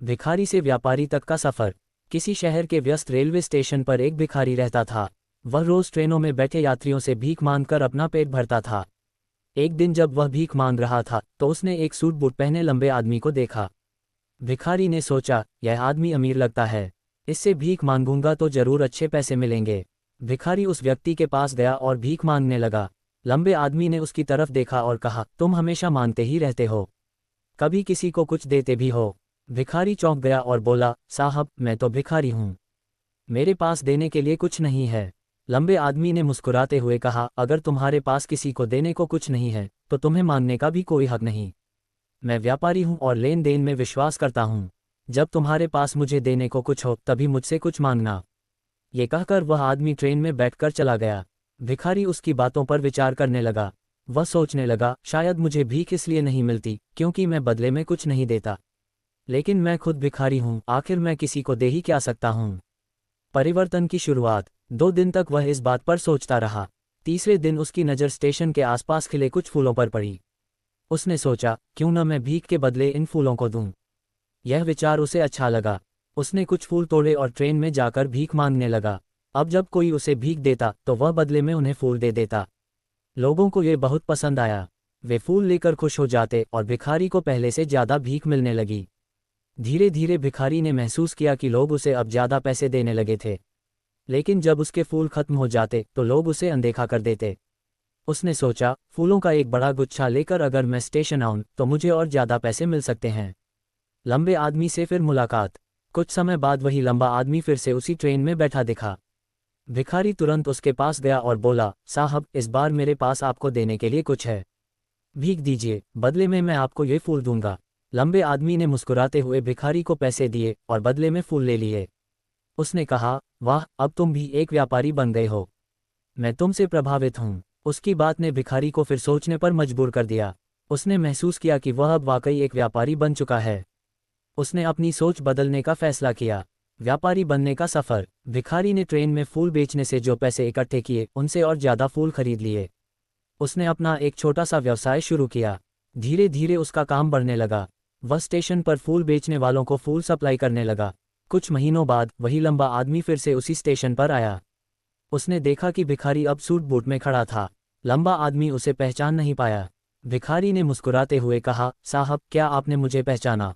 भिखारी से व्यापारी तक का सफर। किसी शहर के व्यस्त रेलवे स्टेशन पर एक भिखारी रहता था। वह रोज ट्रेनों में बैठे यात्रियों से भीख मांगकर अपना पेट भरता था। एक दिन जब वह भीख मांग रहा था तो उसने एक सूट बूट पहने लंबे आदमी को देखा। भिखारी ने सोचा, यह आदमी अमीर लगता है, इससे भीख मांगूंगा तो जरूर अच्छे पैसे मिलेंगे। भिखारी उस व्यक्ति के पास गया और भीख मांगने लगा। लंबे आदमी ने उसकी तरफ देखा और कहा, तुम हमेशा मांगते ही रहते हो, कभी किसी को कुछ देते भी हो। भिखारी चौंक गया और बोला, साहब मैं तो भिखारी हूँ, मेरे पास देने के लिए कुछ नहीं है। लंबे आदमी ने मुस्कुराते हुए कहा, अगर तुम्हारे पास किसी को देने को कुछ नहीं है तो तुम्हें मांगने का भी कोई हक नहीं। मैं व्यापारी हूँ और लेन देन में विश्वास करता हूँ। जब तुम्हारे पास मुझे देने को कुछ हो तभी मुझसे कुछ मांगना। ये कहकर वह आदमी ट्रेन में बैठकर चला गया। भिखारी उसकी बातों पर विचार करने लगा। वह सोचने लगा, शायद मुझे भीख इसलिए नहीं मिलती क्योंकि मैं बदले में कुछ नहीं देता, लेकिन मैं खुद भिखारी हूँ, आखिर मैं किसी को दे ही क्या सकता हूँ। परिवर्तन की शुरुआत। 2 दिन तक वह इस बात पर सोचता रहा। तीसरे दिन उसकी नज़र स्टेशन के आसपास खिले कुछ फूलों पर पड़ी। उसने सोचा, क्यों न मैं भीख के बदले इन फूलों को दूं। यह विचार उसे अच्छा लगा। उसने कुछ फूल तोड़े और ट्रेन में जाकर भीख मांगने लगा। अब जब कोई उसे भीख देता तो वह बदले में उन्हें फूल दे देता। लोगों को ये बहुत पसंद आया। वे फूल लेकर खुश हो जाते और भिखारी को पहले से ज़्यादा भीख मिलने लगी। धीरे धीरे भिखारी ने महसूस किया कि लोग उसे अब ज़्यादा पैसे देने लगे थे, लेकिन जब उसके फूल खत्म हो जाते तो लोग उसे अनदेखा कर देते। उसने सोचा, फूलों का एक बड़ा गुच्छा लेकर अगर मैं स्टेशन आऊं तो मुझे और ज़्यादा पैसे मिल सकते हैं। लंबे आदमी से फिर मुलाकात। कुछ समय बाद वही लंबा आदमी फिर से उसी ट्रेन में बैठा दिखा। भिखारी तुरंत उसके पास गया और बोला, साहब इस बार मेरे पास आपको देने के लिए कुछ है, भीख दीजिए, बदले में मैं आपको ये फूल दूंगा। लंबे आदमी ने मुस्कुराते हुए भिखारी को पैसे दिए और बदले में फूल ले लिए। उसने कहा, वाह, अब तुम भी एक व्यापारी बन गए हो, मैं तुमसे प्रभावित हूँ। उसकी बात ने भिखारी को फिर सोचने पर मजबूर कर दिया। उसने महसूस किया कि वह अब वाकई एक व्यापारी बन चुका है। उसने अपनी सोच बदलने का फैसला किया। व्यापारी बनने का सफ़र। भिखारी ने ट्रेन में फूल बेचने से जो पैसे इकट्ठे किए उनसे और ज़्यादा फूल खरीद लिए। उसने अपना एक छोटा सा व्यवसाय शुरू किया। धीरे धीरे उसका काम बढ़ने लगा। वह स्टेशन पर फूल बेचने वालों को फूल सप्लाई करने लगा। कुछ महीनों बाद वही लंबा आदमी फिर से उसी स्टेशन पर आया। उसने देखा कि भिखारी अब सूट बूट में खड़ा था। लंबा आदमी उसे पहचान नहीं पाया। भिखारी ने मुस्कुराते हुए कहा, साहब क्या आपने मुझे पहचाना?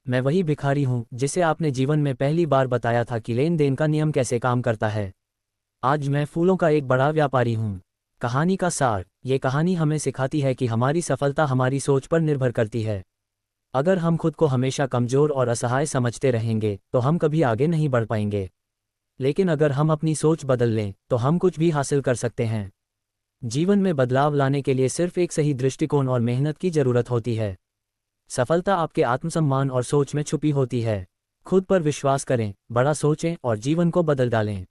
मैं वही भिखारी हूँ जिसे आपने जीवन में पहली बार बताया था कि लेन देन का नियम कैसे काम करता है। आज मैं फूलों का एक बड़ा व्यापारी हूँ। कहानी का सार। ये कहानी हमें सिखाती है कि हमारी सफलता हमारी सोच पर निर्भर करती है। अगर हम खुद को हमेशा कमज़ोर और असहाय समझते रहेंगे तो हम कभी आगे नहीं बढ़ पाएंगे, लेकिन अगर हम अपनी सोच बदल लें तो हम कुछ भी हासिल कर सकते हैं। जीवन में बदलाव लाने के लिए सिर्फ एक सही दृष्टिकोण और मेहनत की ज़रूरत होती है। सफलता आपके आत्मसम्मान और सोच में छुपी होती है। खुद पर विश्वास करें, बड़ा सोचें और जीवन को बदल डालें।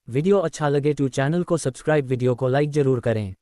वीडियो अच्छा लगे तो चैनल को सब्सक्राइब, वीडियो को लाइक ज़रूर करें।